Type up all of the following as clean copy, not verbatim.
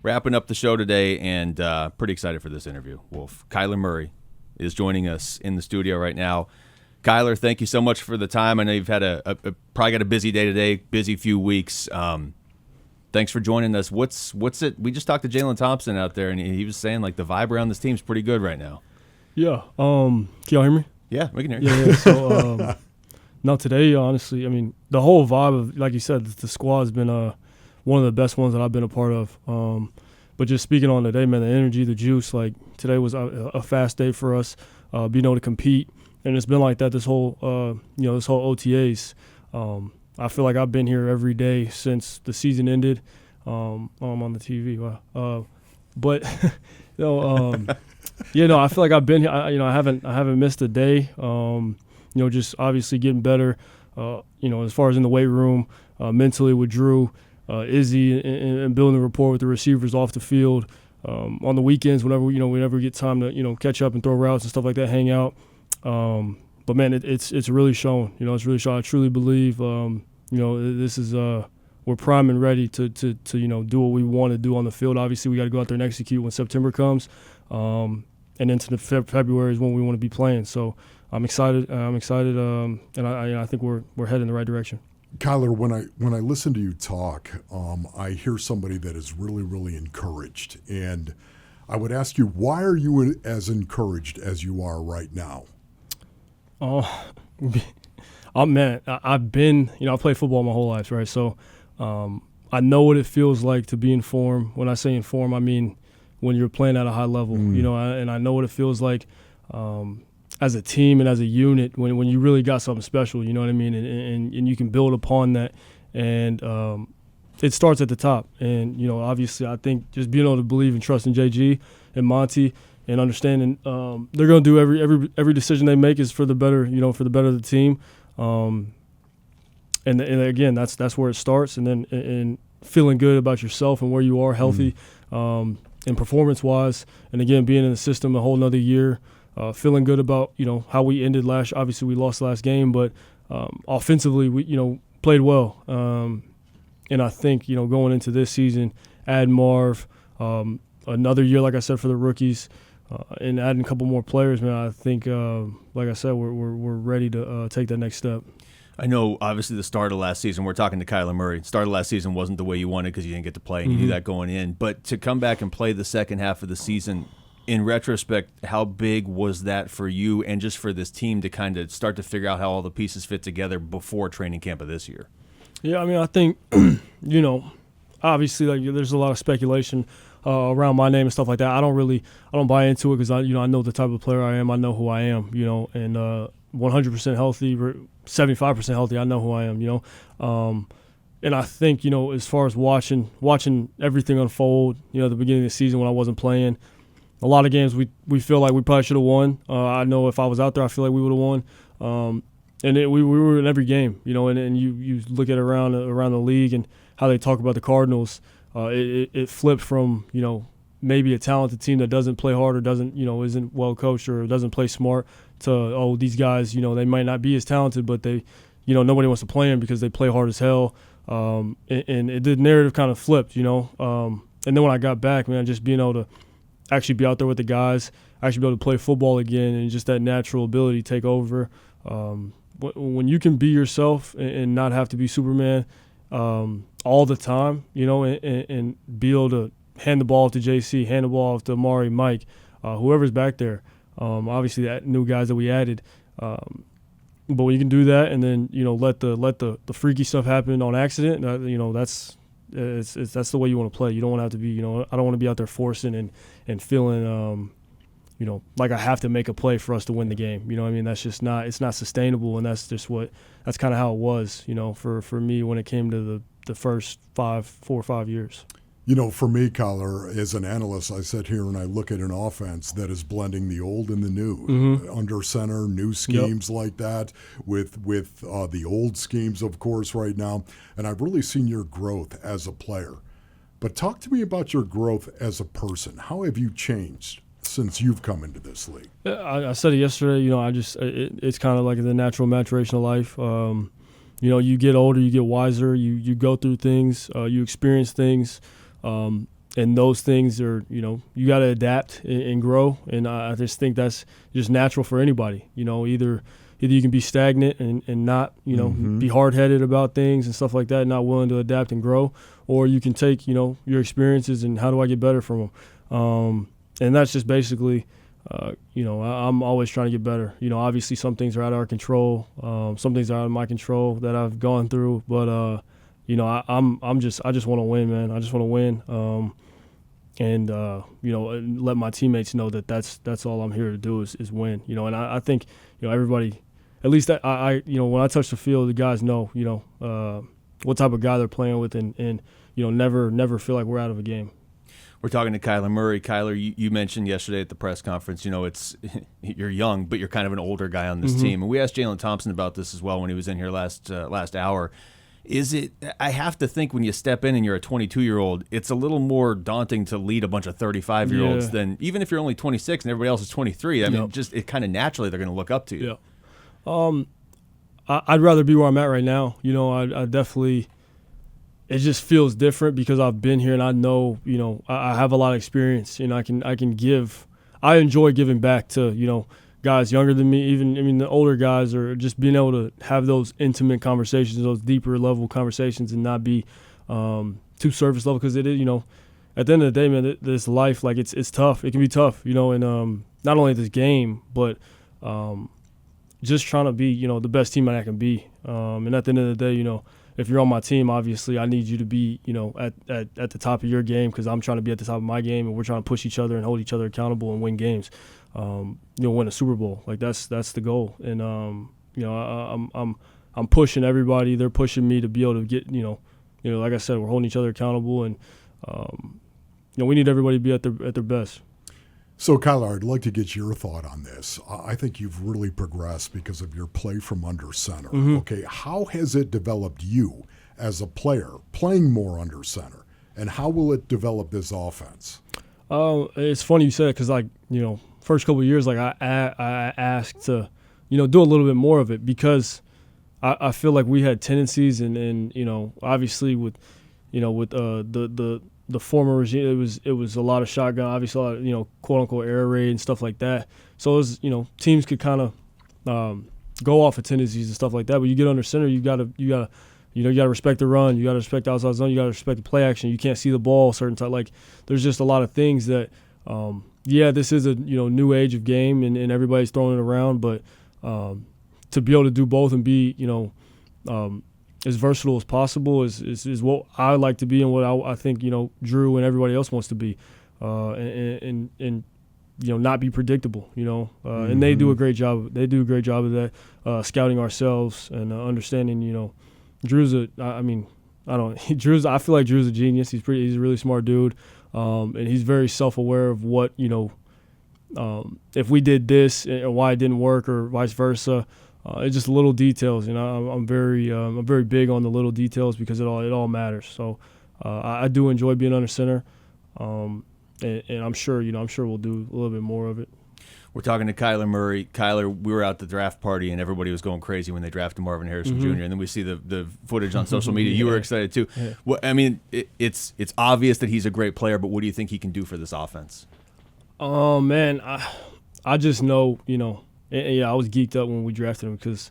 Wrapping up the show today, and pretty excited for this interview. Wolf, Kyler Murray is joining us in the studio right now. Kyler, thank you so much for the time. I know you've had probably got a busy day today, busy few weeks. Thanks for joining us. What's it? We just talked to Jalen Thompson out there, and he was saying like the vibe around this team is pretty good right now. Yeah. Can y'all hear me? Yeah, we can hear you. Yeah. So, no, today, honestly, I mean, the whole vibe of, like you said, the squad's been one of the best ones that I've been a part of. But just speaking on today, man, the energy, the juice, like today was a fast day for us, being able to compete. And it's been like that this whole OTAs. I feel like I've been here every day since the season ended. I'm on the TV. Wow. But I feel like I've been here. I haven't missed a day. Just obviously getting better. As far as in the weight room, mentally with Drew, Izzy, and building a rapport with the receivers off the field. On the weekends, whenever we get time to catch up and throw routes and stuff like that, hang out. But man, it's really shown. It's really shown. I truly believe. This is we're prime and ready to do what we want to do on the field. Obviously, we got to go out there and execute when September comes, and into February is when we want to be playing. So I'm excited. And I think we're heading in the right direction. Kyler, when I listen to you talk, I hear somebody that is really, really encouraged. And I would ask you, why are you as encouraged as you are right now? Man, I've been, I played football my whole life, right? So I know what it feels like to be in form. When I say in form, I mean when you're playing at a high level, and I know what it feels like as a team and as a unit when you really got something special, you know what I mean? And you can build upon that. And it starts at the top. And, obviously I think just being able to believe and trust in JG and Monty and understanding they're going to do every decision they make is for the better, for the better of the team. And again, that's where it starts. And then and feeling good about yourself and where you are healthy and performance-wise. And, again, being in the system a whole nother year, feeling good about, how we ended last. Obviously, we lost the last game, but offensively, we, played well. And I think, going into this season, add Marv, another year, like I said, for the rookies, and adding a couple more players, man, I think, like I said, we're ready to take that next step. I know, obviously, the start of last season, we're talking to Kyler Murray. Start of last season wasn't the way you wanted because you didn't get to play, and you knew that going in. But to come back and play the second half of the season, in retrospect, how big was that for you and just for this team to kind of start to figure out how all the pieces fit together before training camp of this year? Yeah, I mean, I think, obviously, like there's a lot of speculation around my name and stuff like that. I don't buy into it because I know the type of player I am. I know who I am, and 100% healthy, 75% healthy. I know who I am, and I think, as far as watching everything unfold, at the beginning of the season when I wasn't playing, a lot of games we feel like we probably should have won. I know if I was out there, I feel like we would have won. And we were in every game, and you look at around the league and how they talk about the Cardinals. It flipped from, maybe a talented team that doesn't play hard or doesn't, isn't well coached or doesn't play smart to, these guys, they might not be as talented, but they, nobody wants to play them because they play hard as hell. And the narrative kind of flipped, and then when I got back, man, just being able to actually be out there with the guys, actually be able to play football again and just that natural ability to take over. When you can be yourself and not have to be Superman all the time, and be able to hand the ball off to JC, hand the ball off to Amari, Mike, whoever's back there. Obviously, that new guys that we added. But when you can do that and then let the freaky stuff happen on accident, that's the way you want to play. You don't want to have to be I don't want to be out there forcing and feeling like I have to make a play for us to win the game. That's just it's not sustainable, and that's kind of how it was, for me when it came to the first 4 or 5 years. For me, Kyler, as an analyst, I sit here and I look at an offense that is blending the old and the new, under center, new schemes like that, with the old schemes, of course, right now. And I've really seen your growth as a player. But talk to me about your growth as a person. How have you changed since you've come into this league? I said it yesterday. It's kind of like the natural maturation of life. You get older, you get wiser, you go through things, you experience things. and those things are, you got to adapt and grow. And I just think that's just natural for anybody. Either you can be stagnant and not, be hard-headed about things and stuff like that, not willing to adapt and grow, or you can take, your experiences and how do I get better from them. And that's just basically, I'm always trying to get better. Obviously some things are out of our control. Some things are out of my control that I've gone through, but I just want to win, man. I just want to win. And let my teammates know that that's all I'm here to do is win. And I think, everybody, at least I when I touch the field, the guys know, what type of guy they're playing with, and never feel like we're out of a game. We're talking to Kyler Murray. Kyler, you mentioned yesterday at the press conference, it's you're young, but you're kind of an older guy on this team. And we asked Jalen Thompson about this as well when he was in here last hour. I have to think when you step in and you're a 22-year-old, it's a little more daunting to lead a bunch of 35-year-olds than even if you're only 26 and everybody else is 23. I mean, just it kind of naturally they're going to look up to you. Yeah. I'd rather be where I'm at right now. I definitely – it just feels different because I've been here and I know, I have a lot of experience and I can give. I enjoy giving back to, guys younger than me, the older guys, or just being able to have those intimate conversations, those deeper level conversations, and not be too surface level, because it is, at the end of the day, man, this life, like it's tough. It can be tough, and not only this game, but just trying to be, the best teammate I can be. And at the end of the day, if you're on my team, obviously I need you to be, at the top of your game, because I'm trying to be at the top of my game, and we're trying to push each other and hold each other accountable and win games. Win a Super Bowl. Like that's the goal. And I'm pushing everybody. They're pushing me to be able to get, like I said, we're holding each other accountable, and we need everybody to be at their best. So, Kyler, I'd like to get your thought on this. I think you've really progressed because of your play from under center. Okay, how has it developed you as a player playing more under center, and how will it develop this offense? It's funny you said it, because, first couple of years, I asked to, do a little bit more of it, because I feel like we had tendencies, and obviously with the former regime, it was a lot of shotgun, obviously a lot of, quote unquote air raid and stuff like that. So it was, teams could kind of go off of tendencies and stuff like that. But you get under center, you gotta respect the run, you gotta respect the outside zone, you gotta respect the play action. You can't see the ball certain time. Like there's just a lot of things that, this is a new age of game, and everybody's throwing it around. But to be able to do both and be as versatile as possible is what I like to be, and what I think Drew and everybody else wants to be, and not be predictable, and they do a great job. They do a great job of that, scouting ourselves and understanding. Drew's I feel like Drew's a genius. He's a really smart dude, and he's very self-aware of what if we did this and why it didn't work, or vice versa. It's just little details, I'm very big on the little details, because it all matters. So I do enjoy being under center, and I'm sure we'll do a little bit more of it. We're talking to Kyler Murray. Kyler, we were at the draft party, and everybody was going crazy when they drafted Marvin Harrison Jr. And then we see the footage on social media. You were excited too. Yeah. Well, it's obvious that he's a great player, but what do you think he can do for this offense? Oh man, I just know I was geeked up when we drafted him, because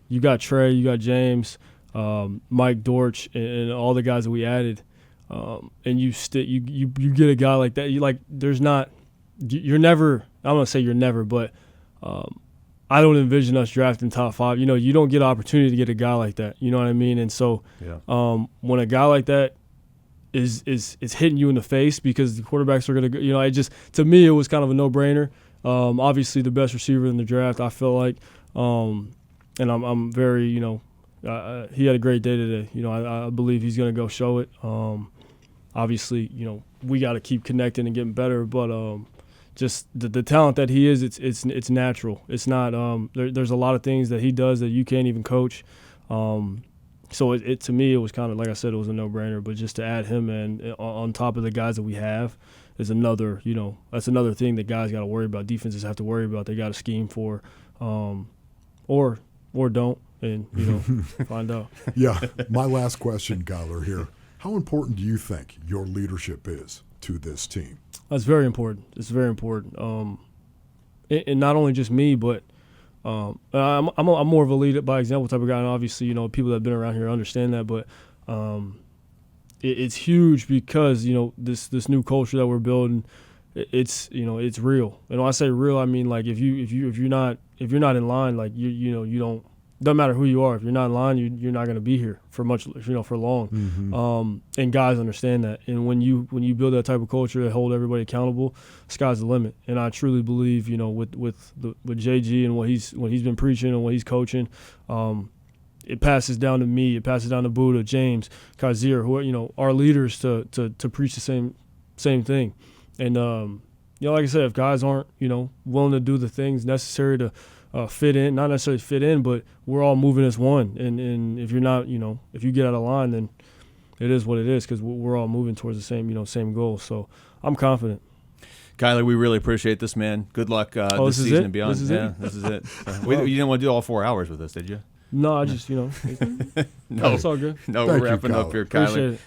you got Trey, you got James, Mike Dortch, and all the guys that we added, and you get a guy like that. You're never. I'm gonna say you're never, but I don't envision us drafting top 5. You don't get an opportunity to get a guy like that. You know what I mean? And so, when a guy like that is hitting you in the face, because the quarterbacks are gonna go. To me, it was kind of a no-brainer. Obviously the best receiver in the draft, I feel like, and I'm very, he had a great day today. I believe he's going to go show it. Obviously, we got to keep connecting and getting better, but just the talent that he is, it's natural. It's not, there's a lot of things that he does that you can't even coach. So it to me, it was kind of, like I said, it was a no-brainer, but just to add him in on top of the guys that we have is another, that's another thing that guys got to worry about. Defenses have to worry about. They got to scheme for, or don't, and find out. Yeah. My last question, Kyler, here: how important do you think your leadership is? to this team. That's very important. It's very important. And not only just me, but I'm more of a lead by example type of guy. And obviously, people that have been around here understand that. But it's huge because this new culture that we're building. It's real. And when I say real, I mean like if you're not in line, like you don't. Doesn't matter who you are. If you're not in line, you're not going to be here for much, for long. Mm-hmm. And guys understand that. And when you build that type of culture that hold everybody accountable, sky's the limit. And I truly believe, with JG and what he's been preaching and what he's coaching, it passes down to me. It passes down to Buddha, James, Kazir, who are our leaders to preach the same thing. And like I said, if guys aren't willing to do the things necessary to fit in, not necessarily fit in, but we're all moving as one. And if you're not, if you get out of line, then it is what it is because we're all moving towards the same goal. So I'm confident. Kyler, we really appreciate this, man. Good luck this season and beyond. This is it? This is it. You didn't want to do all 4 hours with us, did you? No, I just, No, it's all good. No, Thank we're you, wrapping up Kyler. here, Kyler. Appreciate it.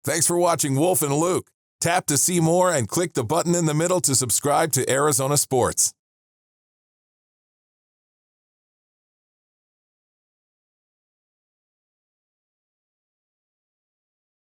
Thanks for watching Wolf and Luke. Tap to see more and click the button in the middle to subscribe to Arizona Sports.